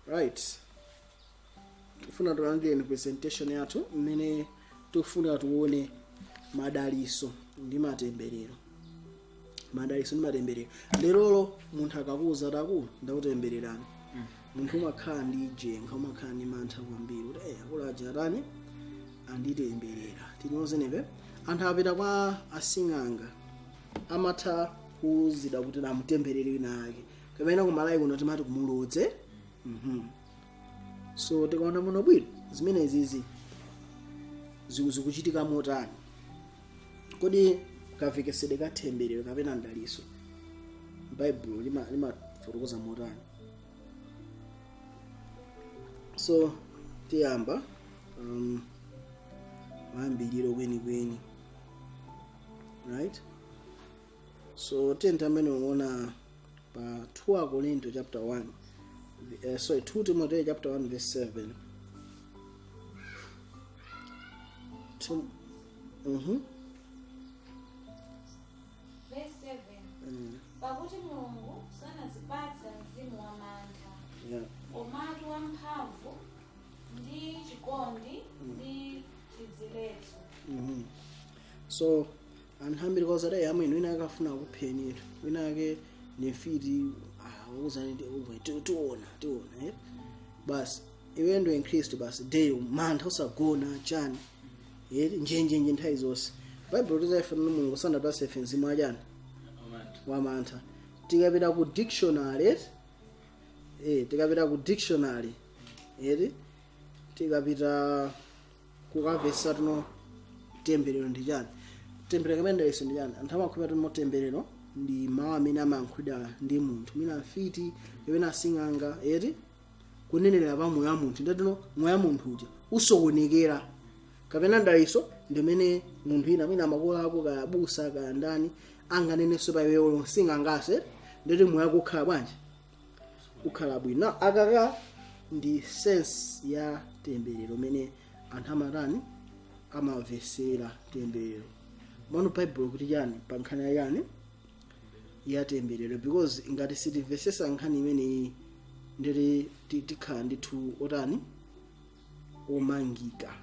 Right. Tufuna tulandire presentation yathu mmene tufuna tuone madalitso ndi matemberero. Madalitso ndi matemberero. Lerolo munthu akakuza takulu ndakutembererani. Munthu umakhala ndi jenga, umakhala ndi mantha kwambiri kuti akulaja atani anditemberera. Tinozenepe anthu apita kwa asing'anga amatha kuzida kuti namutemberere wina ake. Kapena kumalayi kuno timati kumulodze. So tikaona muno bwino zimene izizi zikuchitika motani. Kodi kavekesedwe katemberero kapena ndaliso Bible limafotokoza motani. So tiyamba mayambiriro kwenikweni, right? So tentamene unaona pa 2 Korinto chapter 1 2 Timothy chapter 1 verse 7. Verse 7. Pakuti Mulungu sanatipatsa mzimu wa mantha, komatu wamphamvu ndi chikondi ndi chidziletso. So anthu koza dai amwe wina akafuna kupheni wina ake nefiti uzani tiona basi iwe ndo in Christ basi day mantha usagona chani njenje nthawi zonse. Bible lizaifana Mulungu sanatipatsa ife mzimu wachani wa mantha. Tikapita ku dictionary tikapita kukavesa tuno temberero ndi chani. Temberero kamene ndaliso ndi chani. Anthu amakhulupirira kuti motemberero ndi mawu amene amayankhulidwa ndi munthu mina mfiti kapena asing'anga kunenera pa moyo wa munthu ndatuno moyo wa munthu uja usokonekera. Kapena ndaliso ndimene munthu ina mina makolo ako kaya abusa kaya ndani anganenenso pa iweyo sing'angase ndeti moyo wako ukhala bwanji ukhala bwino. Akaka ndi sense ya temberero mene anthu amatani amavesera temberero. Mano Bible kuti chani pa nkhani ya yani ya temberero, because ngati sitivesesa nkhani imene ndeti tikhala ndithu otani omangika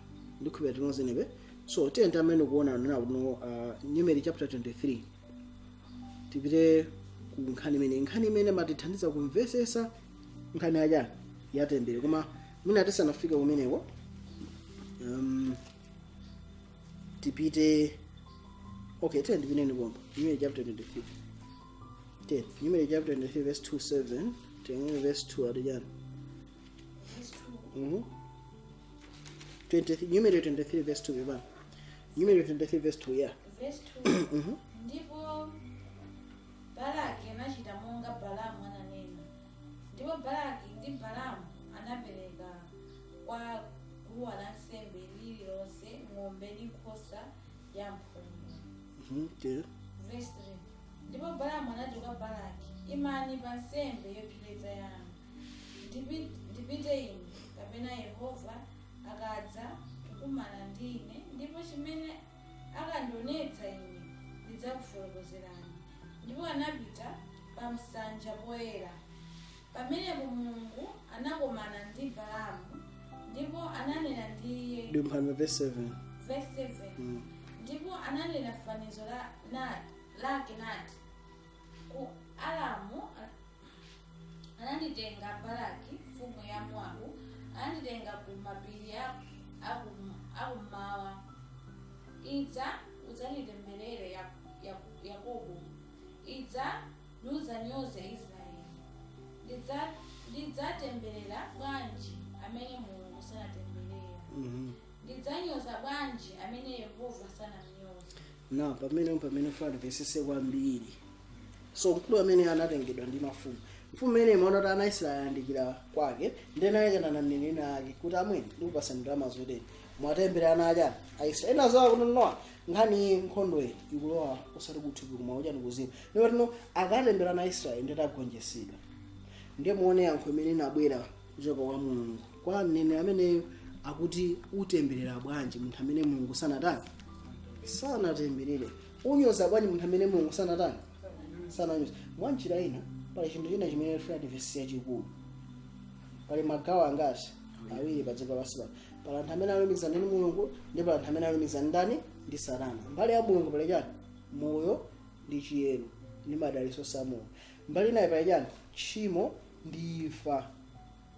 ndikhupira tinozenepe. So tiyenda amene kuona nena kuno Numeri chapter 23 tipite ku nkhani imene matithandiza kumvesesa nkhani ya ya temberero. Koma mina tisanafika kumeneko tipite tiyenda tipite ndikomba Numeri chapter 23 Numeri chapter 23 verse 27 tiyenda verse 2 adijana Numeri 23 verse 2 baba. Numeri 23 verse 2 yeah. Verse 2. Ndipo Balaki anachita monga Balamu ananena. Ndipo Balaki ndi Balamu anapereka kwa guwa la nsembe lililonse ng'ombe ndi nkhosa ya mphongo. Verse 3. Ndipo Balamu anati kwa Balaki, imani pa nsembe yopsereza yanu. Ndipite ine kapena Yehova akadza kukumana ndine, ndipo chimene akandionetsa ine ndidzakufotokozerani. Ndipo anapita pa msanja poyera. Pamenepo Mulungu anakomana ndi Balamu ndipo ananena ndi iye. Verse 7. Verse 7. Ndipo ananena fanizo lake nati, ku Aramu ananditenga Balaki mfumu ya Moabu, ananditenga ku mapiri akummawa. Idza udzanditemberere Yakobo, idza nudzanyoze Israeli. Ndidzatemberera bwanji amene Mulungu sanatemberera. Ndidzanyoza bwanji amene Yehova sanamnyoza. Pamene fana vesese kwambiri. So mkulu amene anatengedwa ndi mafumu. Mfumu imene imaona kuti ana Israeli ayandikira kwake ndena yake nanenena ake kuti amwene ndikupasa ndalama zoteni mwatembera ana achani Aisraeli nazowa kunonowa nkhani nkhondo ikulowa usati kuthupi kumwa uchani kuzimu. Ndipo tino akatembera ana Israeli ndeti agonjetsedwa. Ndiye muone yankho imene inabwera kuchoka kwa Mulungu kwa mneneri amene akuti utemberera bwanji munthu amene Mulungu sanatemberere. Unyoza bwanji munthu amene Mulungu sananyoza. Mwanjira ina pali chinthu china chimene tifuna tivesese chikulu. pali magawo angati awiri pa dziko lapansi pano. Pali anthu amene alumikizana ndi mulungu ndi pali anthu amene alumikizana ndani ndi satana. Mbali ya mulungu pali chani moyo ndi chiyero ndi madalitso samoyo. Mbali naye pali chani tchimo ndi imfa.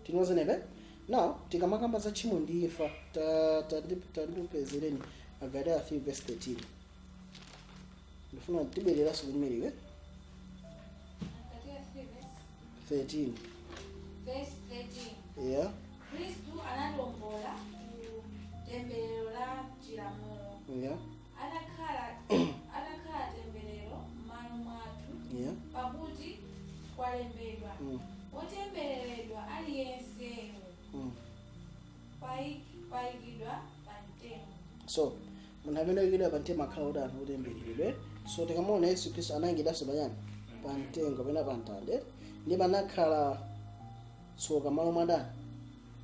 Tinozenepe now tikamakamba za tchimo ndi imfa tandipezereni Agalatiya 3 verse 13. Ndifuna tibwereraso kulimereke 13 verse 13. yeah. Kristu analombola ku temberero la chilamulo. Yeah. Adakhala temberero m'malo mwathu. Yeah. Pakuti kwalembedwa wotembereredwa aliyenseyo payikidwa pa mtengo. So munthu amene ayikidwa pa mtengo akhala kuti anthu otembereredwa. So tikamaona Yesu Khristu anayikidwanso panyani pa mtengo pena pa mtanda ndipo anakhala tsoka malo mwadani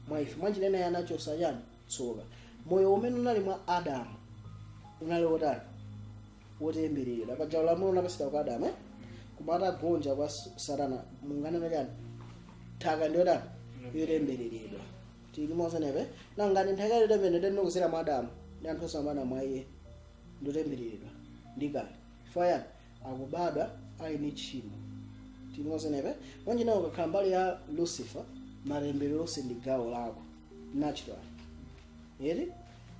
mwa ife. Mwachilena iye anachosa chani tsoka. Moyo umene unali mwa Adamu unali wotani wotembereredwa. Paja ulamuliro unapatsidwa kwa Adamu koma atagonja kwa Satana munganena chani thaka ndi yotani yotembereredwa. Tikumaozenepe nangati nthaka yotembereredwa ndinokuzera mwa Adamu ndi anthu osamana mwa iye ndotembereredwa ndikali fayani akubadwa ali ndi tchimo. Tikumaozenepe wanjinawo ukakhala mbali ya Lucifer matemberero onse ndi gawo lako natural. Yeti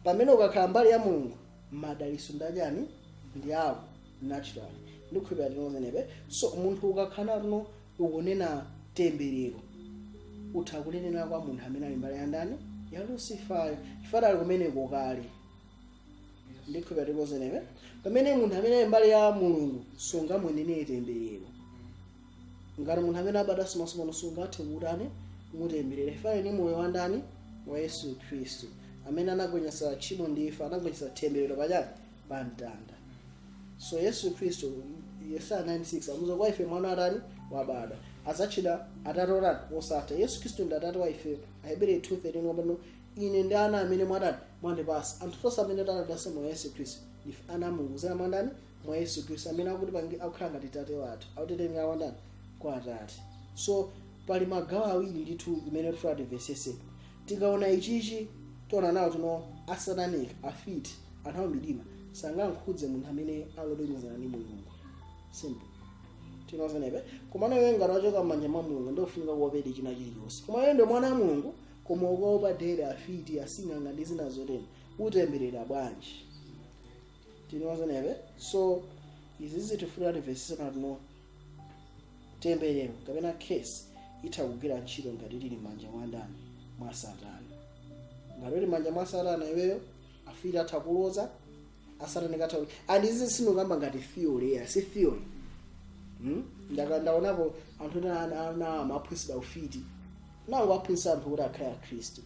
pamene ukakhala mbali ya Mulungu madalitso ndachani ndi ako natural. Ndikukhulupirira tikumaozenepe. So munthu ukakhala tuno ukunena temberero utha kunenera kwa munthu amene ali mbali ya ndani ya Lucifer chifukwa ali kumeneko kale. Ndikukhulupirira tikumaozenepe pamene munthu amene ali mbali ya Mulungu sungamwenenere temberero. Ngati munthu amene abadwa simasomono sungathe kutani kumutemberera chifukwa ni moyo wa ndani wa Yesu Khristu amene anagonjetsa tchimo ndi imfa, anagonjetsa temberero pachani pa mtanda. So Yesu Khristu Yesaya 9:6 amuza kwa ife mwana atani wabadwa azatchedwa atate otani osatha. Yesu Khristu ndi atate wa ife. Ahebreyu 2:13 wabano ine ndi ana amene mwadani mwandipasa. Anthu onse amene tanadasa mwa Yesu Khristu ndife ana Mulungu zera mwandani mwa Yesu Khristu amene akuti pangi akukhala ngati tate wathu akutetenga wandani kwa atate. So pali magawo awiri ndithu imene tifuna timvesese. Tikaona ichichi tiona nawo tino asatanika afiti anthu amidima sangankhudze munthu amene alolemezana ndi Mulungu. Simple. Tinozenepe komana iwe ngati wachoka m'manja mwa Mulungu ndofunika kuopedi china chilichonse. Koma iwe ndi mwana wa Mulungu koma ukaopa dere afiti asing'anga ndi zina zotero utemberera bwanji. Tinozenepe. So izi zitifuna timvesese natino temberero kapena case itakugwira ntchito ngati lili manja mwa ndani mwa Satana. Ngati lili manja mwa Satana iweyo afiti atakuloza asatani kathawi and izi sinokamba ngati theory ya si theory. Ndaonapo anthu ana maphunzira ufiti nawo aphunzira anthu kuti akhale Khristu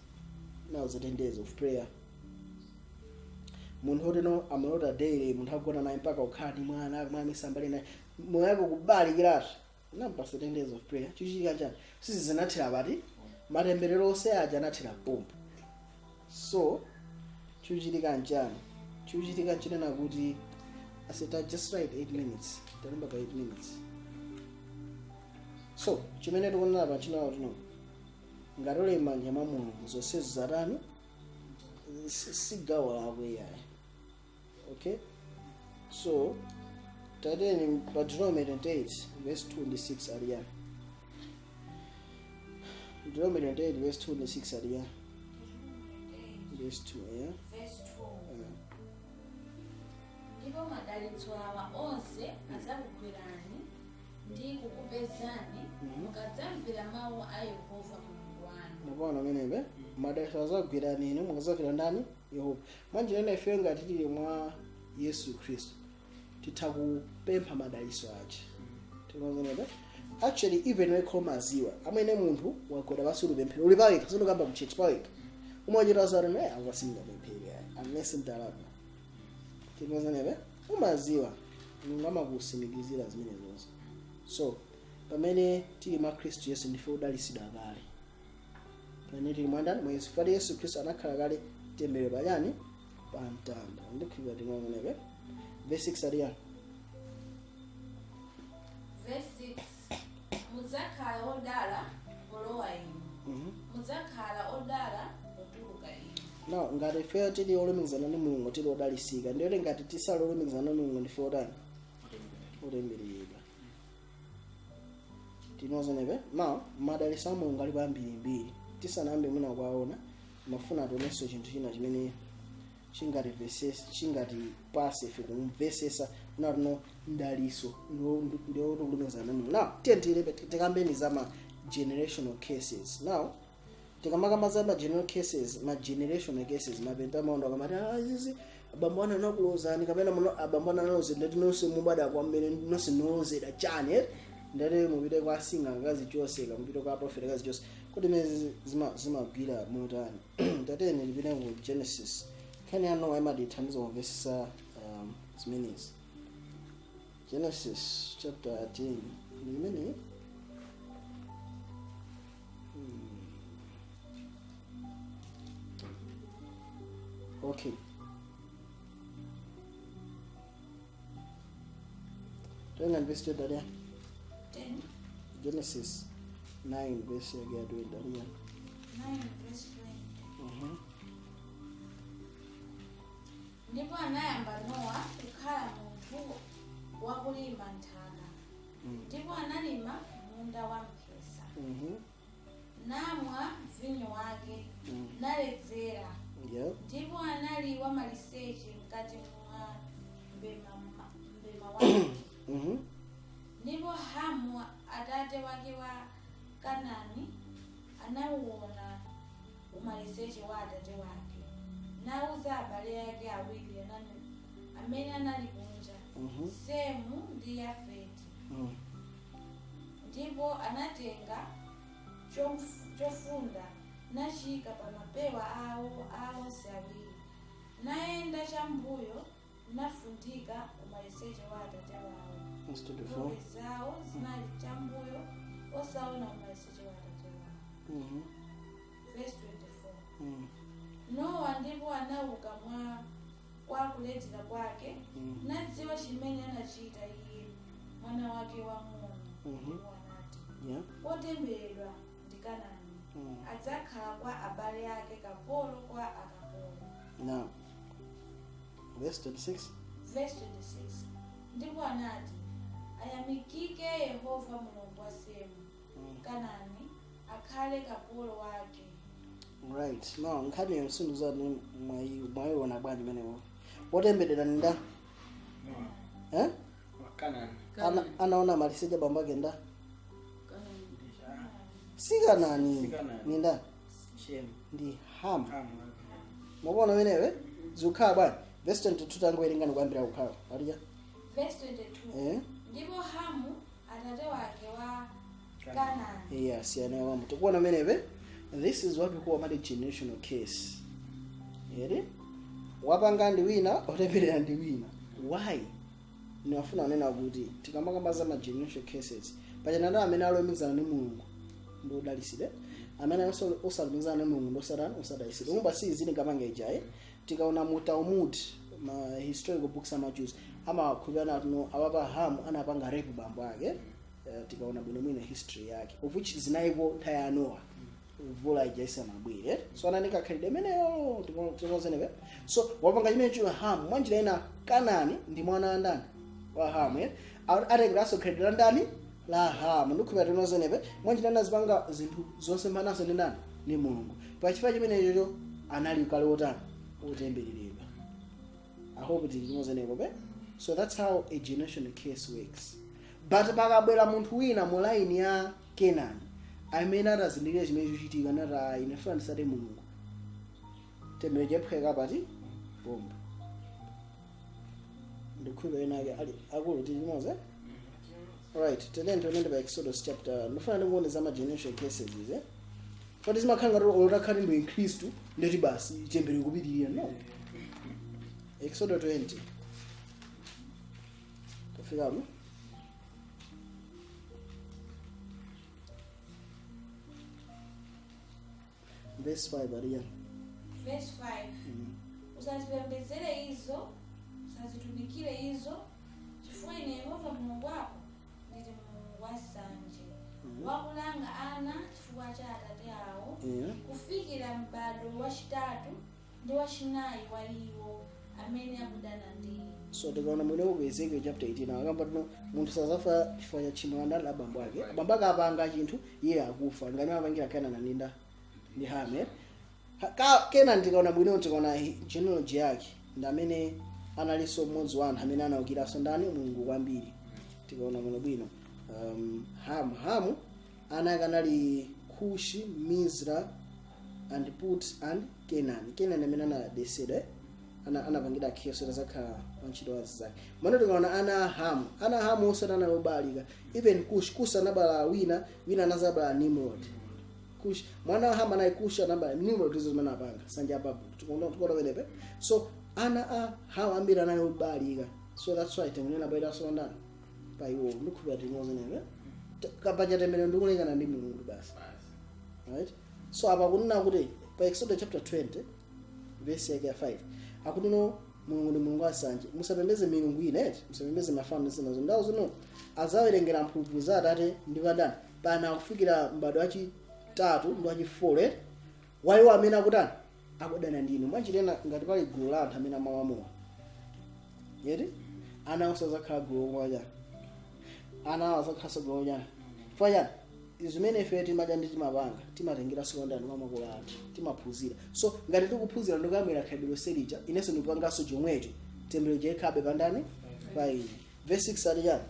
nawo zendezo of prayer. Munthu oteno amalota daily munthu agona naye mpaka ukhala ndi mwana misambali naye moyo wako kubalikiratu nampasa days of prayer. Chichitika njani sizinathera pati matemberero onse aja anathera pompo. So chichitika njani chichitika chinena kuti I said just write 8 minutes talemba pa 8 minutes. So chimene tikunena pa chinawo tino ngati uli manja mwa Mulungu zonse zatani sigawo lako iyayi. Okay, so tateni pa Deuteronomy 28 verse 26 aliya. Deuteronomy 28 verse 26 aliya. Verse 2 yeah. Verse 2. Ndipo madalitso awa onse azakugwerani ndi kukupezani mukadzamvera mawu a Yehova Mulungu wanu. Mukona menebe madalitso azakugwerani inu mukadzamvera ndani Yehova. Manje ena ife ngati tili mwa Yesu Khristu titha kupempha madalitso ache. Tinozenebe actually even wekomaziwa amene munthu wagoda basulu pemphero uli paweka sinokamba mchechi paweka umachita zaro naye angasinga pemphero unless ndalama. Tinozenebe umaziwa ngamakusimikizira zimene zonse. So pamene tili mwa Khristu Yesu ndife udalisidwa kale. Pamene tili mwandani mwa Yesu fali Yesu Khristu anakhala kale temberero pachani pa mtanda. Ndikhiwa tinozenebe verse 6 aliya. Verse 6 muzakhala odala polowa inu now ngati ife tili olumikizana ndi mulungu tili odalisika ndiyoti ngati tisali olumikizana ndi mulungu ndife otani otembereredwa tinozenepe now madalitso a mulungu alipo ambirimbiri tisanayambe mwina kuwaona mafuna tionenso chinthu china chimene chingatipase ife kumvesesa unatino mdalitso ndio kulumikizana ndi mulungu. Now tikambeni za ma generational cases. Now tikamaka za ma generational cases mapenta maondo akamati izi abambo ana nakulozani kapena muno abambo ana naloze ndati nonse mubada kwamene nonse nozeda chane ndale mupite kwa singa ngazi chose mupite kwa prophet ngazi chose kuti mezi zimagwira motani tatene lipita ku Genesis kani ano amadithandiza kumvesesa zimenezi. Genesis chapter 18 limene okay tenga verse 10 Genesis 9 verse ya 20 9 verse 20 ndipo anayamba Nowa kukhala munthu wakulima nthaka ndipo analima munda wa mphesa namwa vinyo wake naledzera ndipo anali wamaliseche mkati mwa mbema wake ndipo Hamu atate wake wa Kanani anauona umaliseche wa atate wake nauza abale ake awiri amene anali kunja Semu ndi Yafeti ndipo anatenga chofunda nachika pa mapewa awo onse awiri naenda chambuyo nafundika umaliseche wa atate wawo ng'ombe zawo zinali chambuyo osaona umaliseche wa atate wawo. Verse 24 Nowa ndipo anauka kwa kuledzera kwake nadziwa chimene anachita iye mwana wake wamng'ono ndipo anati otembereredwa ndi Kanani adzakhala kwa abale ake kapolo kwa akapolo. Now verse 26 ndipo anati ayamikike Yehova Mulungu wa Semu Kanani akhale kapolo wake. Right. Now nkhani yosunduza ni mwayiona bwanji menewo otemberedwa nda Kanani anaona maliseche bamba ke nda si Kanani ni nda ndi Hamu mubona menewe zikhala bwanji. Verse 22 tangowerengani kwambira kukhala aliya verse 22 ndipo Hamu atate wake wa Kanani yes yana wa mtu kuona menewe. This is what we call a generational case. Yeri wapanga ndi wina otemberera ndi wina. Why? Ninafuna kunena kuti tikamaka za ma generational cases pachana nda amene alomizana ndi mulungu ndo dalisire amene osalumizana ndi mulungu ndo osadalisire umba si izini kamanga ijaye tikaona mu Talmud ma historical books ama Jews ama kuliana no ababa Hamu anapanga rape bambo ake tikaona bwino mwina history yake of which zinaipo ntaya Noah vula ijaisa mabwire so ananika khalide meneyo tikozenebe so wapanga chimene chiwa Hamu mwanjira ina Kanani ndi mwana wa ndani wa Hamu atengraso khalide ndani la Hamu ndikhupa tinozenebe mwanjira ina zipanga zinthu zonse manaso ndi ndani ni mulungu pachifukwa chimene ichocho anali kale otani otembereredwa. I hope tinozenebe be. So that's how a generational case works. But pakabwera munthu wina mu line ya Kenani amene atazindikira chimene chochitika nata inafuna ndisate mulungu tembereje jephweka pati bomba ndikhupa enake ali akulu tilimoze. Right, talento nende by Exodus chapter ndifuna ndikuone za ma generational cases ize but zimakhanga olakhali ndo inkristu ndeti basi chembere kupitirira no. Exodus 20 tafikamu verse 5 ariya verse 5 usazipembedzere izo usazitumikire izo chifukwa ine Yehova Mulungu wako ndili Mulungu wasanje wakulanga ana chifukwa cha atate awo kufikira m'bado wachitatu ndi wachinayi wa iwo amene akudana ndi so tikaona mwene ku Ezekiel chapter 18 akamba tino munthu sazafa chifukwa cha tchimo la abambo ake apanga chinthu iye akufa ngani apangira Kenani ninda ndi Ham Kenani tikaona bwino tikaona genealogy yake ndi amene analinso mmodzi wa anthu amene anaukiraso ndani Mulungu kwambiri tikaona muno bwino Ham ana kanali Kushi, Mizra and Put and Kenani amene anadeseda anapangida khiso zakhala antchito wazake mano tikaona ana Ham osatana lobalika even Kush anabala wina anazabala Nimrod Kush mwana wa Ham anayi Kush anabala Nimrod izo zimene apanga sanja babu tikuona wenepe so ana Ham ambiri anali lobalika so that's why temunena baida so ndani pa iwo ndikhupa timoze nene kapaja temene ndikulekana ndi Mulungu basi right so apa kunena kuti pa Exodus chapter 20 verse yake 5 akuti no Mulungu ndi Mulungu asanje musapembeze milungu ine musapembeze mafano zinazo ndawo zino azawerengera mphulupulu za Atate ndi padani pana kufikira mbado wachitatu ndi wachi4 waiwo amene akutani akudana ndinu mwachitena ngati pali gulu la anthu amene amawamowa yeti ana osazakhala gulu moja ana azakhala gulu moja fanya izimene ife timadya ndi timapanga timatengera sikondani mwa makolo athu timaphunzira so ngati tikuphunzira ndikamera khabiro selija inenso ndikupanganso chomwecho tembero jekhabe pandani pa ine verse 6 ali chani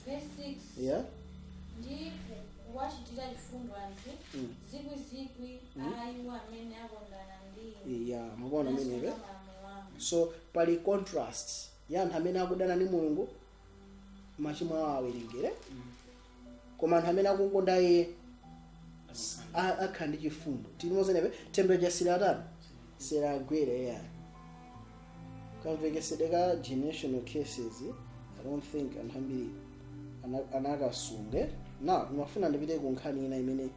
verse 6 yeah ndi wachitira chifundo anthu zikwi aiwo amene akondana ndi yeah mabona amenewe so pali contrast ya anthu amene akudana ndi Mulungu machimo awo awerengere koma anthu amene akungonda iye akhala ndi chifundo timozenepe temperature silatani silagwere ya kamvekesedeka generational cases I don't think anthu ambiri anakasunge na ndimafuna ndipite ku nkhani ina imene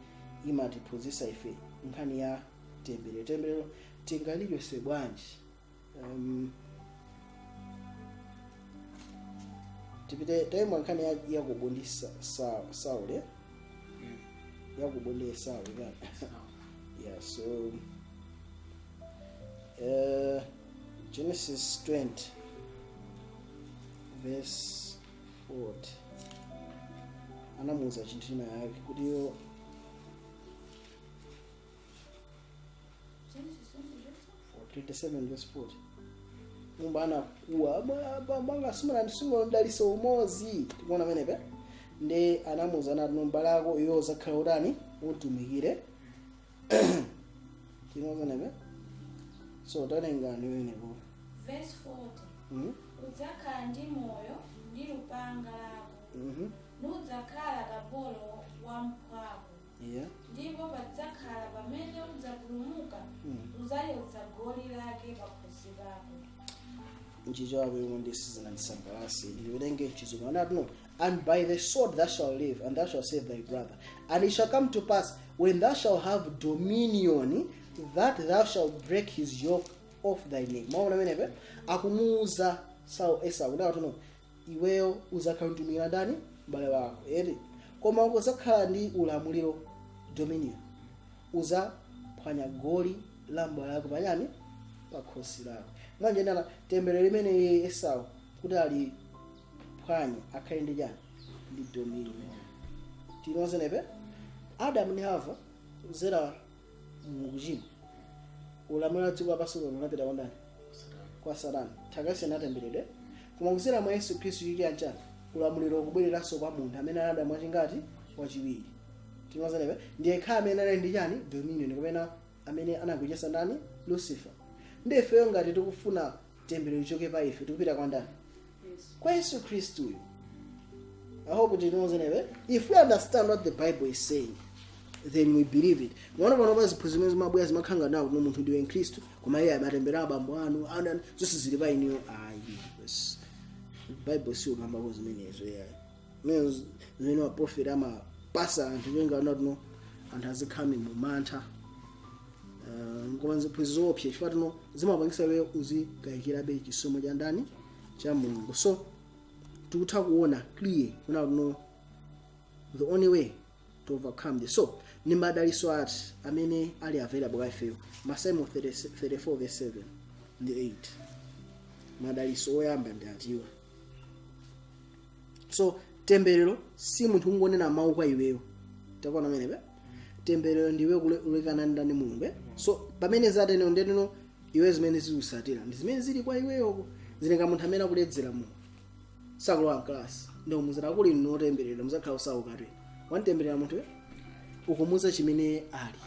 imatiphunzitsa ife nkhani ya temberero tingalilwese bwanji tipite time nkhani ya kubondisa Saul ya kubondesa Saul yeah so Genesis 20 verse 40 anamuza chinthu china yake kuti yo Genesis 27 verse 40 umbana kuwa banga simana ndisungo ndaliso umozi tikuona menepe ndi anamuza na nombala yako iyo zakhala utani utumikire tikuona menepe so tanengani wenepo verse 40 udzakhala ndi moyo ndi lupanga lako nudzakhala kapolo wa mphwako yeah ndipo padzakhala pamene udzapulumuka udzayotsa goli lake pakhosi pako nchicho apo imwe ndisizana ndisangalasi ndiwerenge Chisomo anati and by the sword thou shalt live and thou shalt save thy brother and it shall come to pass when thou shalt have dominion that thou shalt break his yoke off thy neck maona menepe akumuuza Esau kuti iweyo uzakhala mtumikira ndani m'bale wako eti koma uzakhala ndi ulamuliro dominion uzaphwanya goli la m'bale wako panyani pakhosi lako manje ndana temberero limene Esau kuti ali phwanya akhale ndi chani ndi dominion tinozenepe Adam ndi Hava zera mukuchima ulamuliro dziko lapansi unapita kwa ndani kwa Satana thakasi anatemberere koma kuzera mwa Yesu Khristu chili anchani ulamuliro ukubwereranso kwa munthu amene anada mwachingati wachiwiri tinozenepe ndiye khala amene ali ndi chani dominion kapena amene anakuchesa ndani Lucifer ndefeyo ngati tikufuna temberero lichoke pa ife tikupita kwa ndani kwa Yesu Khristu. I hope you know that if we understand what the Bible is saying, then we believe it. One of our ziphuzimezi mabwe zimakhanga nawo no muntu ndiwe Kristu koma iye amatembera abambo anu and zose ziliba iniyo yes. The Bible sio kamba kwa zimenezo yayi. Means zino prophet ama pasa anthu wenga not no and has come in mantha. Ngomanze phuzizophe chifukwa no zimapangisa we uzigayikira be chisomo cha ndani cha Mulungu. So tukutha kuona clear kuna no the only way to overcome this. So ni madalitso ati amene ali available kwa ifeyo. Masalimo 34 verse 7 ndi 8. Madalitso oyamba ndi atiwa. So temberero si munthu ungonena mawu kwa iweyo. Takuona menepe? Temberero ndiwe kulekana ndani Mulungu. So pamene zatene ndeno iwe zimene zikusatira ndi zimene zili kwa iweyoko. Zilenga munthu amene akuledzera Mulungu. Sakulowa class. Ndio muzira kuli notemberera muzakhala usauka tu. Wantemberera munthu ukumuza chimene ali.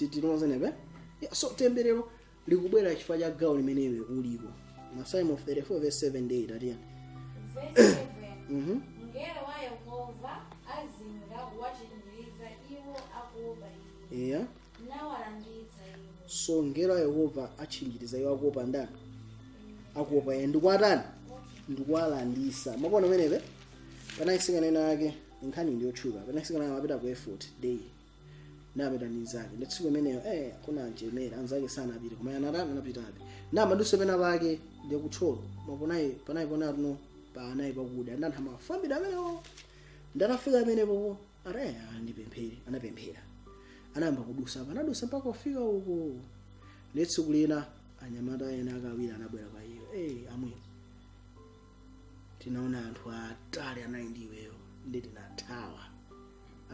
Tinozenepe? So temberero likubwera chifukwa cha gawo limene iwe uliko. Masalimo 34 verse 7 ndi 8 atiya. Verse 7. Ngelo wa Yehova azinga kuwachinjiriza iwo akuopa iye. Yeah. Nawalanditsa iwo. So ngelo wa Yehova achinjiriza iwo akuopa ndani? Akuopa iye ndikwatani? Ndikwalandisa. Mabona menepe? Panayisikana nake nkhani ndiyotchuka. Panayisikana mapita ku effort day. Napita nizake. Ndetsuke meneyo kuna njemera anzake sana apita koma yanatana anapitabe. Maduso pena pake ndiye kutcholo. Panayi pona tuno panayi pakuda ndantha mafambira amenewo. Ndatafika amenepo ndipemphera anapemphera. Anayamba kudusa panadusa mpaka kufika uko. Letsu kulina anyamata ena akawira anabwera kwa iyo. Amwe. Tinaona anthu atali anayi ndiweyo ndeti nathawa.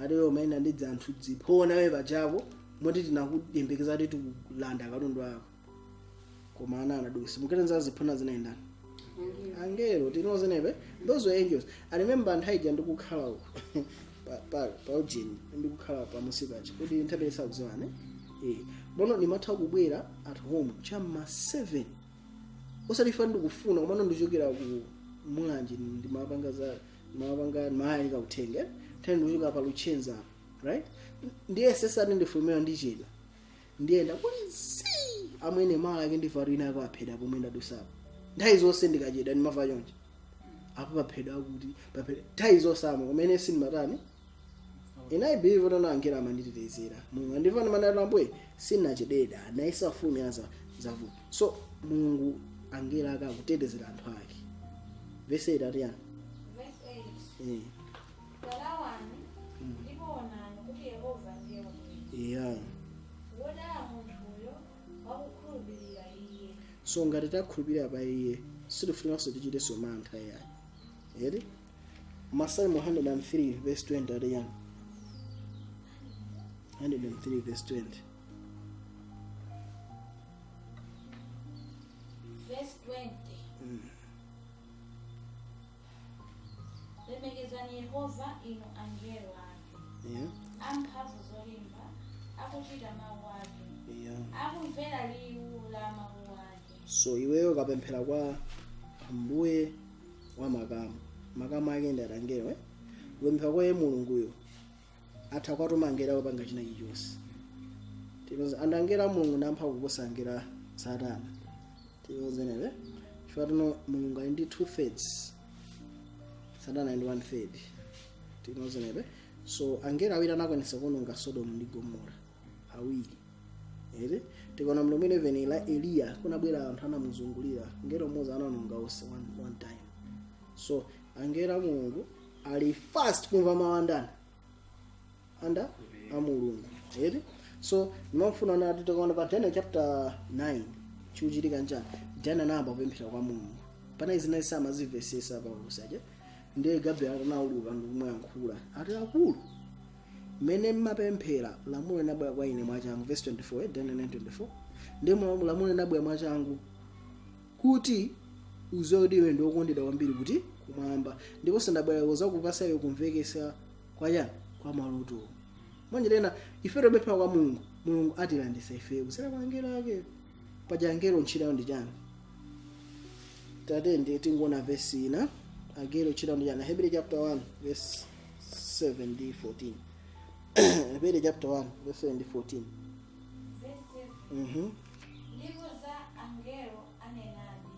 Ariyo maina ndidza anthu dzipona we pachapo moti tinakudembekeza kuti tikulanda katundu ako. Koma ana anadusa muketenza ziphona zinaenda. Angelo tinozenepe those were angels. I remember nthaija ndikukhala uko pa ujini ndikukhala pa musibachi kuti nthabe sakuziwane. Bono nimatha kubwera at home chamma 7. Osalifa ndikufuna koma ndichokera ku mulanje ndimapanga mahali kautenge. Tendo ndikuchoka pa Luchenza, right? Ndiye sesa ndifumira ndichedwa. Ndienda kulisi amwene mala yake ndifarina kwa pheda pomwe ndadusapo. Nthawi zonse ndikachedwa ndimava chonje. Apo papheda kuti papheda nthawi zonse amwe kumene sinimatani. Ina believe kuti angela amanditetezera. Mulungu andifana mandalambwe sinachededa naisafumira zavu. So Mulungu angela akakutetezera anthu ake. Verse 8 atiyani. Verse 8. Kalawani ndipo onani kuti Yehova ndiye wabwino. Yeah. Wodala munthuyo wakukhulupirira iye. So ngati takhulupirira pa iye sitifuninanso tichitenso mantha yayi. Eri? Masalimo 103 verse 20 atiyani. 103 verse 20. Verse 20. Lemekezani Yehova inu angelo ake. Yeah. Amphamvu zolimba akuchita mawu ake. Yeah. Akumvera liwu la mawu ake. So iweyo kapemphera kwa Ambuye wa makamu ake ndi atangelo. Kupemphera kwa Mulunguyo atha kwatumangera opanga china chilichonse. Tikoze andangera Mulungu namphamvu kuposa angera Satana. Tikoze nene. Chifukwa tuno Mulungu ali ndi 2/3. Satana ndi 1/3. Tikoze nene. So angera awiri anakwanisa kuononga Sodomu ndi Gomora. Awiri. Ere tikona mlomo 11 la Eliya kunabwera anthu anamuzungulira. Ngero mmodzi anaononga onse one time. So angera Mulungu ali fast kumva mawandani. Anda amulungu. Ere so nimafuna nati tikaona pa Daniel chapter 9 chiuchitika njani. Jana namba kupemphera kwa Mulungu. Pana izina isama zivesesa pa usaje. Ndiye Gabriel anauluka ndikumyankhula. Ati akulu. Mene mapemphera lamulo linabwera kwa ine mwachangu verse 24 Daniel 9:24. Ndimo lamulo linabwera mwachangu kuti uzodiwe ndokondedwa kwambiri kuti kumwamba ndipo sindabwera kuzakupasa iwe kumvekesa kwa yani kwa maloto. Manje lena ife tobepha kwa Mulungu atilandisa ife kusera kwa angelo ake. Paja angelo ntchito ndi chani. Tate ndi tingona verse ina angelo ntchito ndi chani. Hebrew chapter 1 verse 7 ndi 14. Hebrew chapter 1 verse 7 ndi 14. Verse 7. Ndipo za angelo anenabi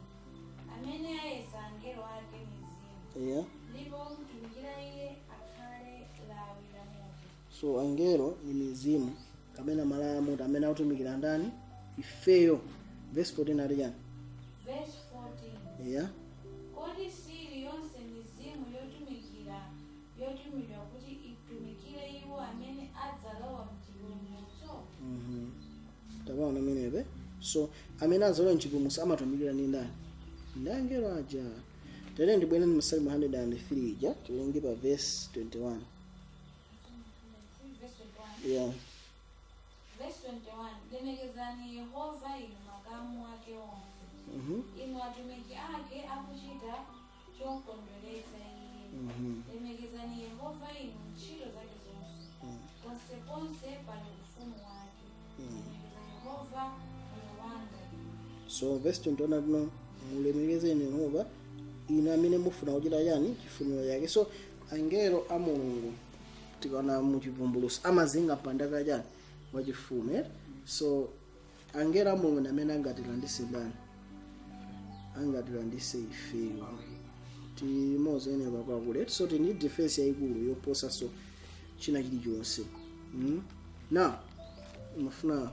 amene ayesa angelo ake mizimu. Yeah. Ndipo mtumikira iye akhale lawi la moto. So angelo ni mizimu kamena malaya ya moto amene autumikira ndani ifeyo. Verse 14 ali chani. Verse 14. Yeah. Kodi sili yonse mizimu yotumikira yotumidwa kuti itumikire So amene azalowa mchipulumutso amatumikira ni ndani? Ndi angelo aja. Tere ndibwene ni Masalimo 103 ija tilenge pa verse 21. Yeah. Verse 21. Lemekezani Yehova inu makamu ake onse. Inu atumiki ake akuchita chokondweretsa iye. Lemekezani Yehova inu ntchito zake zonse. Ponseponse pali ufumu wake. Lemekezani Yehova moyo wanga. So verse 21 no mulemekezeni Yehova inu amene mufuna kuchita chani chifuniro chake. So angelo a Mulungu tikana muchivumbuluso amazinga pandaka chani wachifuno. So angelo a Mulungu amene angatilandise ndani? Angatilandise ifeyo. Timozene bakakule. So tini defense yaikulu yoposa so china chilichonse. Now mafuna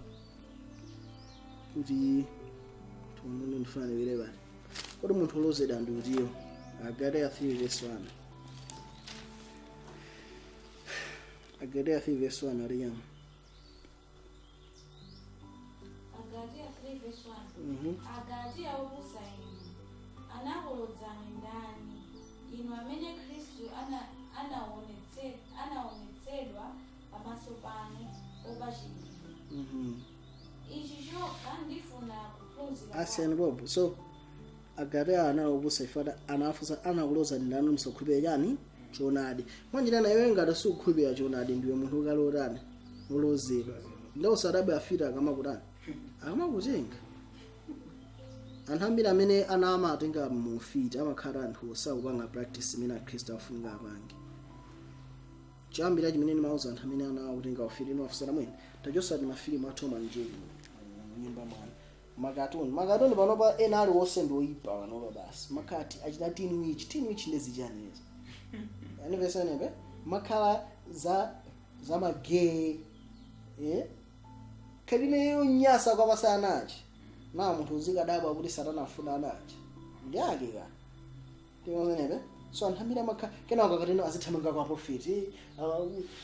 kuti tumunene ndifuna niwire bali. Kodi munthu olozedwa ndi utiyo? Agalatia 3 verse 1. Agalatia 3 verse 1 ali yang. Agalatia 3 verse 1. Agalatia obusa inu. Anakulozani ndani. Inu amene Kristu anaonetsedwa pamaso panu opachikidwa. Ichi chokha ndifuna kuphunzira. Asian Bob. So Agalatia anaobusa ifada anafusa anakulozani ndani msokhulupirira chani choonadi. Mwanjira nayo ngati sukhulupirira choonadi ndiwe munthu kalotani ulozedwa. Ndo sadabe afita kama kutani. Amakutenga. Anthu ambiri amene amatenga mufiti amakhala anthu osakupanga practice imene Khristu afunika apange. Chambira chimene mauza anthu amene anakutenga ufiti ino afusana mwene. Tachosa ndi mafilimu a Tom and Jerry nyimba mwana. Makatoni panopa ena ali wose ndoyipa panopa basi. Makati achita teen witch ndezi chani izo. Yani vesa nebe makhala za magay kalime yonyasa kwa pasanachi. Na munthu uzikadabwa kuti Satana afuna anachi. Ndi ake ka. Timozene so anthu ambiri amakhala kenako akateno azithamanga kwa profeti.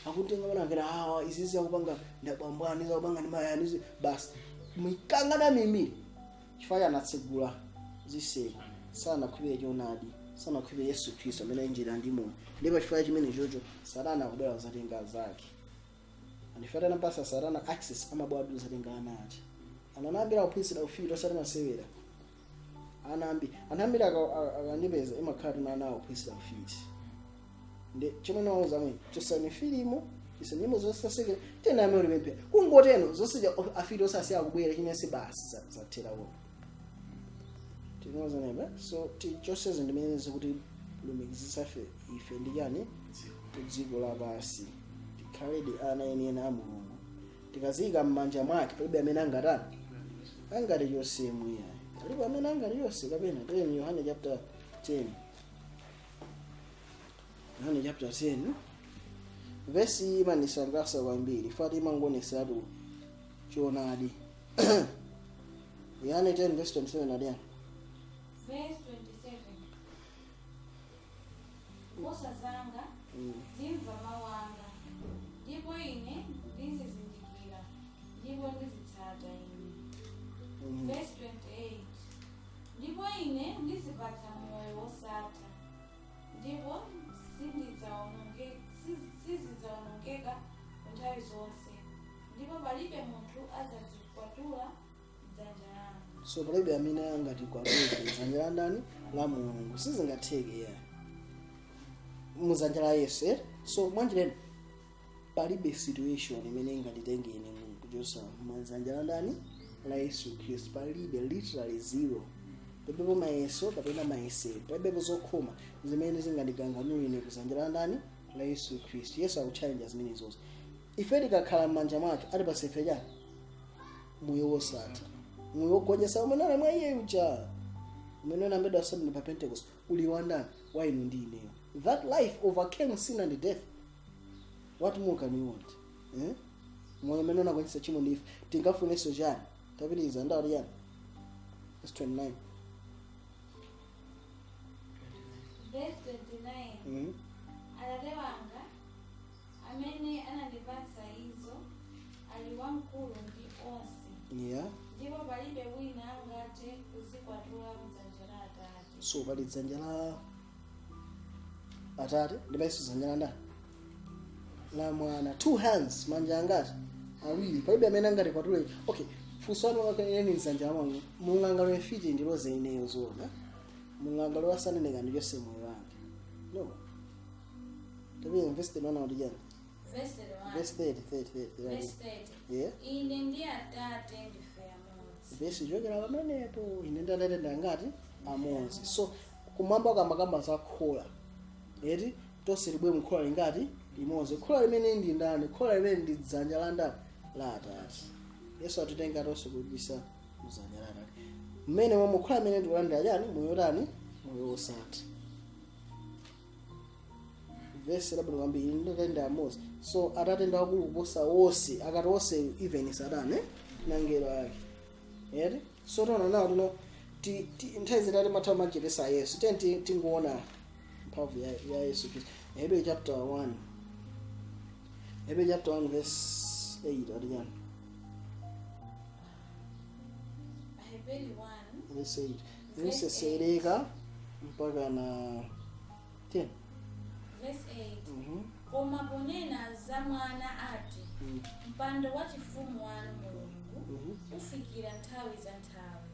Akutenga mana ngera izizi akupanga ndabambwani zakupanga ndi mayani basi. Mwikangana mimi. Chifukwa anatsegula ziseko. Sana khulupirira choonadi. Sana khulupirira Yesu Khristu amene njira ndi moyo. Ndipo chifukwa chimene chocho Satana akubwera kuzatenga zake. Andifata napasa Satana access amabwadu kuzatenga anachi. Ananambira uphunzira ufiti osati masewera. Anambira akandipeza imakhala nawo uphunzira ufiti. Ndi chimwe nawuza mwini chosani filimu isenimo zosasekera tena amene mpya kungoteno zosija afiti osasiya kubwera chinese basi zathera wo. Tinoza nebe so tichoseze ndimene zikuti lumikizisa ife ndiyani kudziko la basi tikhaledi ana ena a Mulungu tikazika mmanja mwake palibe amene angatani angati yonse mwiya alipo amene angati yonse kapena teni Yohane chapter 10 Yohane chapter 10 verse imanisangasa kwambiri fati imangonesatu choonadi. Yohane 10 verse 27 adiani. Verse 27. Kosa zanga zimva mawu anga ndipo ine ndizizindikira ndipo ndizitsata ine. Verse 28. Ndipo ine ndizipatsa moyo wosatha ndipo sizidzaonongeka nthawi zonse ndipo palibe munthu adzazikwatula dzanja langa. So palibe amene angati kwatula dzanja la ndani la Mulungu sizingatheke ya muzanja la Yesu. So mwanjireni palibe situation imene ingatitengene kuchosa muzanja la ndani la Yesu Khristu. Palibe, literally zero. Pepepo mayeso kapena mayese pepepo zokhoma zimene zingandigangamule kuzanja la ndani la Yesu Khristu. Yesu akuchallenge zimene zonse. Ife tikakhala m'manja mwake ali pasefe chani moyo wosatha moyo wogonjetsa umene mwa iye uja umene unambedwa sabini pa Pentecost uli wandani wa inu ndi ineyo. That life overcame sin and death. What more can you want? Moyo umene unagonjetsa chimo ndi ife tingafuneso chani tapitiriza ndawo yani. Verse 29. Verse 29. Atate wanga amene anandipatsa izo ali wamkulu ndi onse. Yeah. ndipo palibe wina angathe kuzikwatula mdzanja la Atate. So pali dzanja la Atate ndiponso dzanja la ndani la Mwana. 2 hands, manja angati awiri, palibe amene angati kwatule. Okay, funso lanu wakanene dzanja la Mulungu. Mulungu angalowe fiti ndiloze ineyo zona. Mulungu angalowe asaneneka ndi Yose moyo wake. No. Tabiye invest in one jana. Verse 30. Yeah. Ine ndi Atate ndife amodzi. Verse jogera pamenepo ine ndi Atate ndangati amodzi. So kumwamba kamba za khola. Eti tonse libwe mkhola lingati limodzi. Khola limene ndi ndani? Khola limene ndi dzanja la ndani la Atate. Yesu atitenga tonse kubisa mdzanja la Atate. Mmene momwe khola limene ndikulandira chani moyo tani moyo wosatha. Verse labda kwambiri ndotenda amodzi. So Atate ndi wakulu kuposa wonse, akati wonse even Satana nangelo yake. Eti so tona nawo tino nthawi zitati mathawu machitesa Yesu tingoona mphamvu ya Yesu Kristu. Hebrew chapter 1 verse 8 adiyani. Hebrew 1 Verse 8 verse sereka mpaka na 10. Verse 8. Koma ponena za mwana ati mpando wa chifumu wanu Mulungu ufikira nthawi za nthawi,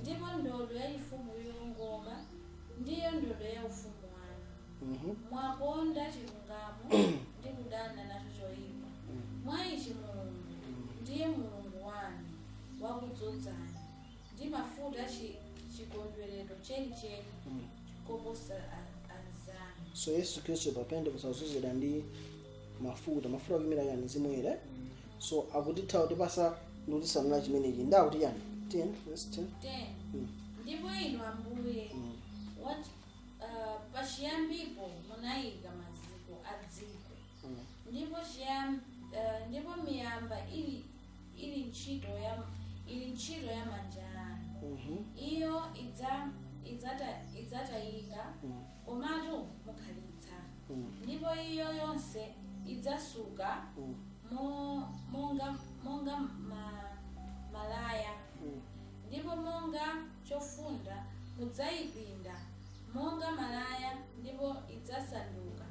ndipo ndodo ya chifumu yongoka ndiyo ndodo ya ufumu wanu. Mwakonda chilungamo ndi kudana nacho choyipa. Mwa ichi Mulungu ndiye Mulungu wanu wakudzodzani ndi mafuta chikondwerero chenicheni koposa anzanu. So Yesu Kristu papende kusazuzira ndi mafuta kumira yani zimwere. So akutitha kuti pasa notisanula chimenechi ndakuti yani 10 verse 10. Ndipo inu Ambuye pachiyambipo munayika maziko a dziko. Ndipo miyamba ili ntchito ya manja anu. Iyo idzatayika komatu mukhalitsa. Ndipo iyo yonse idzasuka monga malaya. Ndipo monga chofunda mudzayipinda monga malaya, ndipo idzasanduka.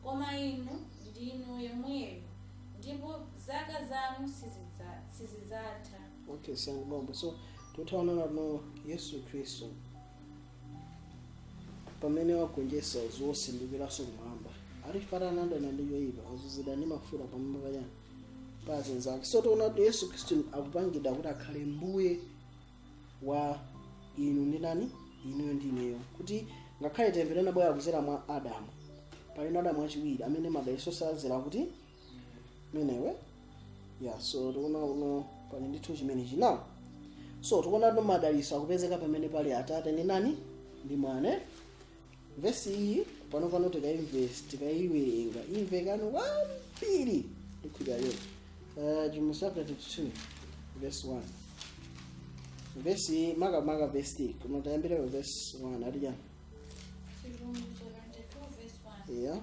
Koma inu ndinu yemweyo, ndipo zaka zanu sizidzatha. Okay, sangu bombo. So tutaona no Yesu Kristo pamene wagonjetsa zonse ndikiraso kumwamba alifanana ndi yoyipa azuzida ndi mafuta pamwamba payani pazi zake. So tutaona kuti Yesu Kristo akupangidwa kuti akhale mbuye wa inu ndi nani inu ndi ineyo, kuti ngakhale temberero linabwera kudzera mwa Adamu, pali Adamu wachiwiri amene Madalitso sazera kuti menewe. Yeah, so tutaona uno pali ndithu chimenechi nawo. So tikuona kuti Madalitso akupezeka pamene pali Atate ndi nani ndi Mwana. Verse iyi pano tikaiwerenga imvekano wambiri ndikhulira yo. James chapter 2 verse 1. Verse maga verse 3 koma tayambira verse 1 adija. Yeah.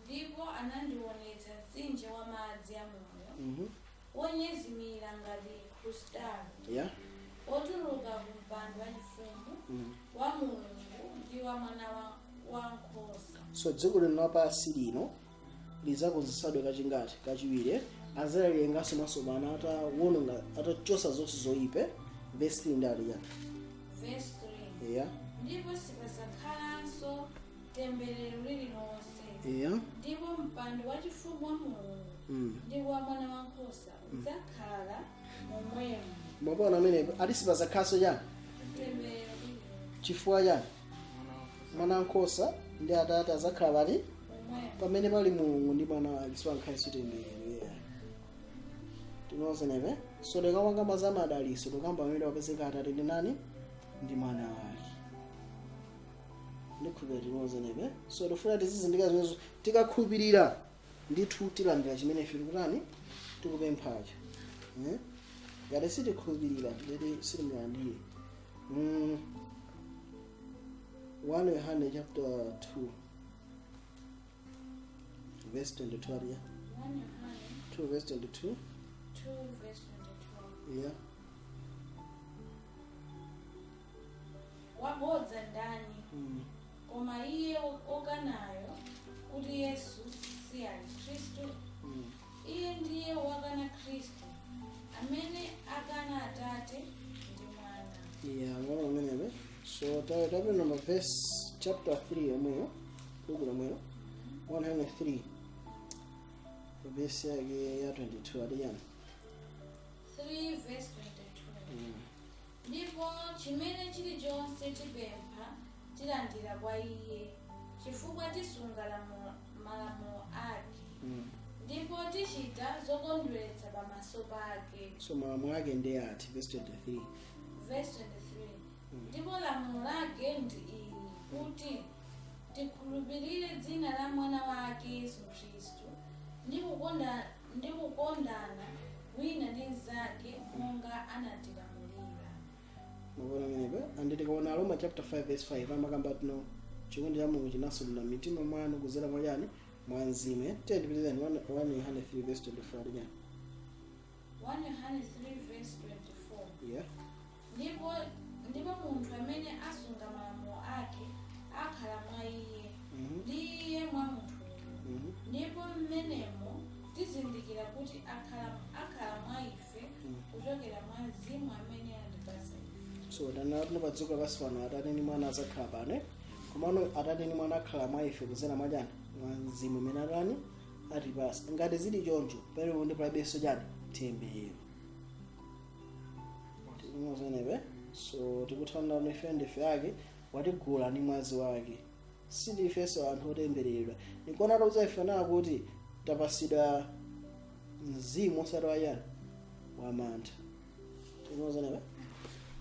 Ndipo anandionetsa mtsinje wa madzi amoyo wonyezimira ngati krustalo. Yeah. Otuluka kumpando wa chifumu wa Mulungu ndi wa Mwana wankhosa. So dziko linapasi lino lizakonzesedwa kachingati kachiwiri azalilengaso masomana atawononga atachosa zonse zoyipa. Verse 3 ndali ya. Verse 3. Yeah. Ndipo sipazakhalanso temberero lililonse. Yeah. Ndipo mpando wa chifumu wa Mulungu ndi wa Mwana wankhosa udzakhala momwemo. Mabona amene alisipazakhalanso chani Temberero chifukwa chani Mwana wankhosa ndi Atate azakhala pali momwemo. pamene pali Mulungu ndi Mwana wake sipankhalenso temberero. Tinoza neve. So lekawanga za Madalitso tukamba pamene wapezeka Atate ndi nani ndi Mwana wake. Ndikhulupirira tinoza neve. So tofuna tizizindika zimenezo tikakhulupirira ndithu tilandira chimene ife tikutani tikupemphacho. Ngati sitikhulupirira ndeti sitingalandire. 1 Yohane chapter 2 verse 22 ya. 1 Yohane 2 verse 22. 2 verse 22. Yeah. wabodza ndani koma iye okanayo kuti Yesu si ali Khristu iye ndiye wakana Khristu amene akana Atate ndi Mwana. Yeah, ngalo umenewe. So tabe number verse chapter 3 yomweyo buku lomwelo 103 verse yake ya 22 adiyani 3 verse 22. Ndipo chimene chilichonse tipempha tilandira kwa iye chifukwa tisunga malamulo ake ndipo tichita zokondweretsa pamaso pake. So malamulo ake ndi ati verse 23. Verse 23. Ndipo lamulo lake ndi ili kuti tikhulupirire dzina la mwana wake Yesu Khristu ndi kukondana wina ndi mnzake monga anatilamulira. Mukona menepe anditikaona Roma chapter 5 verse 5 amakamba tino chikondi cha Mulungu chinasulula mitima mwanu kuzera mwachani mwa Mzimu. Tendipitizani 103 verse 24 adiyani 103 verse 24. Yeah. Ndipo munthu amene asunga malamulo ake akhala mwa iye ndi iye mwa munthuyo. Ndipo mmenemo tizindikira kuti akhala mwa ife kuchokera mwa Mzimu amene andipasa ife. So dana tinopadziko pasi pano Atate ndi Mwana azakhala pano komano Atate ndi Mwana akhala mwa ife kuzera mwachani mwa Mzimu amene atani atipasa. Ngati zili choncho palibe ndi palibenso chani temberero. Timozenewe. So tikuthandiza ife ndife yake watigula ndi mwazi wake sindifeso anthu otembereredwa nikona tauza ife nawo kuti tapasidwa mzimu osati wayani wamantha. Timozenewe.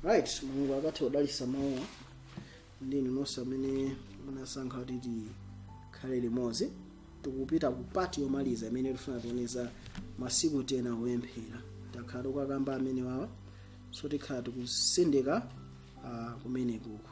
Right, Mulungu akathe kudalitsa mawu ndinu nonse amene munasankha kuti tikhale limodzi tikupita ku pati yomaliza imene tifuna tioneza masiku tena kupemphera takhala kukakamba amene wawa so tikhala tikusindika kumenekuko.